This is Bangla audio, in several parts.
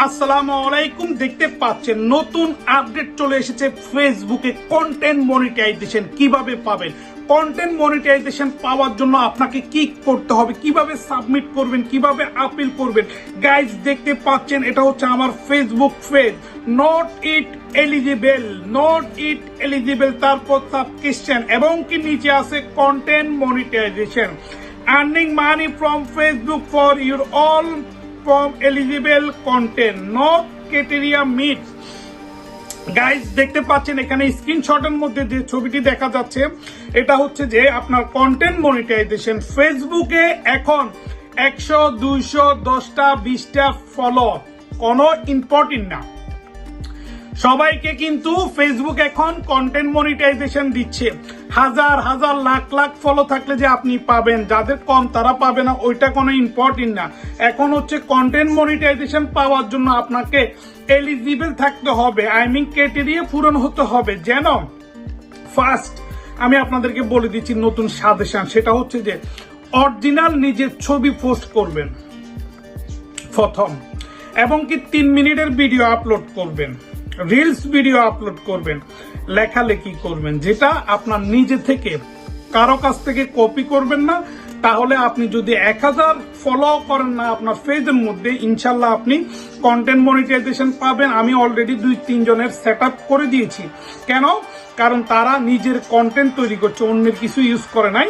আসসালামু আলাইকুম। দেখতে পাচ্ছেন নতুন আপডেট চলে এসেছে ফেসবুকে কন্টেন্ট মনিটাইজেশন কিভাবে পাবেন। কন্টেন্ট মনিটাইজেশন পাওয়ার জন্য আপনাকে কি করতে হবে, কিভাবে সাবমিট করবেন, কিভাবে আপিল করবেন। গাইজ দেখতে পাচ্ছেন এটা হচ্ছে আমার Facebook page, not it eligible, তারপর সাবস্ক্রিপশন এবং কি নিচে আছে content monetization, earning money from Facebook for your all from eligible content, no criteria meet. Guys দেখতে পাচ্ছেন এখানে স্ক্রিনশটের মধ্যে যে ছবিটি দেখা যাচ্ছে এটা হচ্ছে যে আপনার কন্টেন্ট মনিটাইজেশন। ফেসবুকে এখন 100, 200, 10টা 20টা ফলো কোনো ইম্পর্টেন্ট না। সবাইকে কিন্তু ফেসবুক এখন কন্টেন্ট মনিটাইজেশন দিচ্ছে। হাজার হাজার লাখ লাখ ফলো থাকলে যে আপনি পাবেন, যাদের কম তারা পাবে না, ওইটা কোনো ইম্পর্টেন্ট না। এখন হচ্ছে কন্টেন্ট মনিটাইজেশন পাওয়ার জন্য আপনাকে এলিজিবল থাকতে হবে, ক্রাইটেরিয়া পূরণ হতে হবে। যেন ফার্স্ট আমি আপনাদেরকে বলে দিচ্ছি নতুন সাজেশন, সেটা হচ্ছে যে অরিজিনাল নিজের ছবি পোস্ট করবেন প্রথম, এবং কি 3 মিনিটের ভিডিও আপলোড করবেন, রিলস ভিডিও আপলোড করবেন, লেখালেখি করবেন, যেটা আপনার নিজে থেকে কারো কাছ থেকে কপি করবেন না। তাহলে আপনি যদি 1000 ফলো করেন না আপনার পেজের মধ্যে, ইনশাল্লাহ আপনি কন্টেন্ট মনিটাইজেশন পাবেন। আমি অলরেডি 2-3 জনের সেট আপ করে দিয়েছি। কেন? কারণ তারা নিজের কন্টেন্ট তৈরি করছে, অন্যের কিছু ইউজ করে নাই।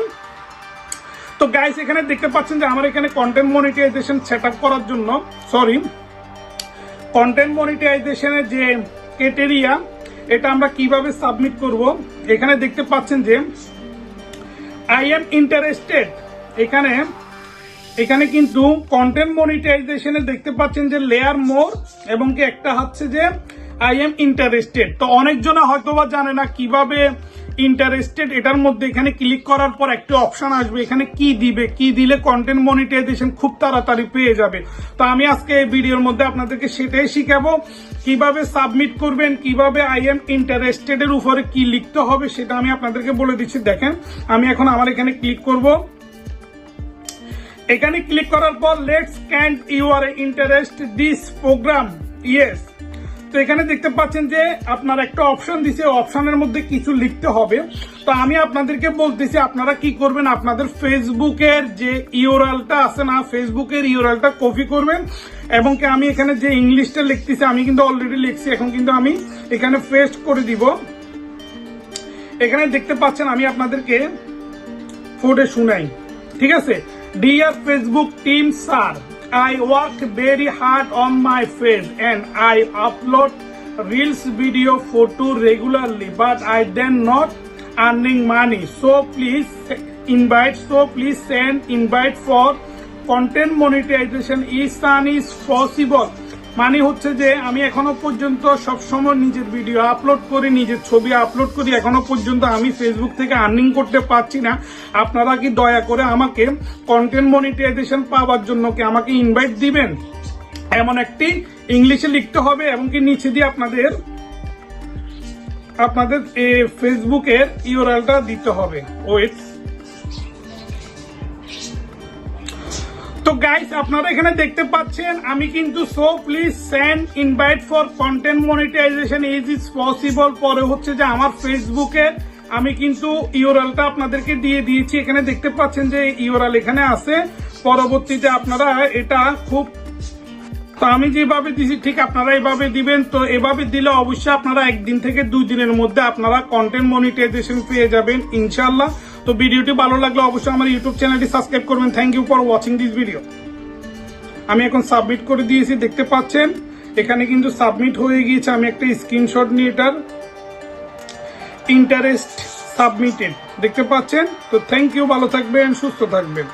তো গাইস এখানে দেখতে পাচ্ছেন যে আমার এখানে কন্টেন্ট মনিটাইজেশন সেট আপ করার জন্য কন্টেন্ট মনিটাইজেশনের যে ক্রাইটেরিয়া, এটা আমরা কিভাবে সাবমিট করব। এখানে দেখতে পাচ্ছেন যে আই এম ইন্টারেস্টেড, এখানে কিন্তু কন্টেন্ট মনিটাইজেশনে দেখতে পাচ্ছেন যে লেয়ার মোর এবং কি একটা হচ্ছে যে আই এম ইন্টারেস্টেড। তো অনেকজনে হয়তোবা জানে না কিভাবে ইন্টারেস্টেড, এটার মধ্যে এখানে ক্লিক করার পর একটা অপশন আসবে, এখানে কি দিলে কন্টেন্ট মনিটাইজেশন খুব তাড়াতাড়ি পেয়ে যাবে। তো আমি আজকে এই ভিডিওর মধ্যে আপনাদেরকে সেটাই শিখাবো, কিভাবে সাবমিট করবেন, কিভাবে আই এম ইন্টারেস্টেড এর উপরে কি লিখতে হবে সেটা আমি আপনাদেরকে বলে দিচ্ছি। দেখেন আমি এখন আমার এখানে ক্লিক করব। এখানে ক্লিক করার পর let's can't you are interest this program, yes. তো এখানে দেখতে পাচ্ছেন যে আপনার একটা অপশন দিছে, অপশনের মধ্যে কিছু লিখতে হবে। তো আমি আপনাদেরকে বলতেছি আপনারা কি করবেন, আপনাদের ফেসবুকের যে ইউআরএলটা আছে না, ফেসবুকের ইউআরএলটা কপি করবেন এবং কি আমি এখানে যে ইংলিশটা লিখতেছি আমি কিন্তু অলরেডি লিখছি, এখন কিন্তু আমি এখানে পেস্ট করে দিব। এখানে দেখতে পাচ্ছেন আমি আপনাদেরকে পড়ে শুনাই, ঠিক আছে। Dear Facebook team sir, I work very hard on my page and I upload reels video photo regularly, but I then not earning money. So please send invite for content monetization is possible. মানে হচ্ছে যে আমি এখনো পর্যন্ত সবসময় নিজের ভিডিও আপলোড করি, নিজের ছবি আপলোড করি, এখনো পর্যন্ত আমি ফেসবুক থেকে আর্নিং করতে পারছি না। আপনারা কি দয়া করে আমাকে কন্টেন্ট মনিটাইজেশন পাওয়ার জন্য কি আমাকে ইনভাইট দিবেন, এমন একটি ইংলিশে লিখতে হবে এবং কি নিচে দিয়ে আপনাদের ফেসবুকের ইউআরএলটা দিতে হবে। ওয়েট। তো গাইস আপনারা এখানে দেখতে পাচ্ছেন আমি কিন্তু so please send invite for content monetization is possible, পরে হচ্ছে যে আমার ফেসবুকে আমি কিন্তু ইউআরএলটা আপনাদেরকে দিয়ে দিয়েছি। এখানে দেখতে পাচ্ছেন যে ইউআরএল এখানে আছে, পরবর্তীতে আপনারা এটা তো আমি যেভাবে দিছি ঠিক আপনারা এভাবে দিবেন। তো এভাবে দিলে অবশ্যই আপনারা 1 দিন থেকে 2 দিনের মধ্যে আপনারা কন্টেন্ট মনিটাইজেশন পেয়ে যাবেন ইনশাল্লাহ। তো ভিডিওটি ভালো লাগলে অবশ্যই আমার ইউটিউব চ্যানেলটি সাবস্ক্রাইব করবেন। Thank you for watching this video. আমি এখন সাবমিট করে দিয়েছি, দেখতে পাচ্ছেন এখানে কিন্তু সাবমিট হয়ে গিয়েছে। আমি একটা স্ক্রিনশট নিয়ে এটার ইন্টারেস্ট সাবমিটেড দেখতে পাচ্ছেন। তো থ্যাংক ইউ, ভালো থাকবেন, সুস্থ থাকবেন।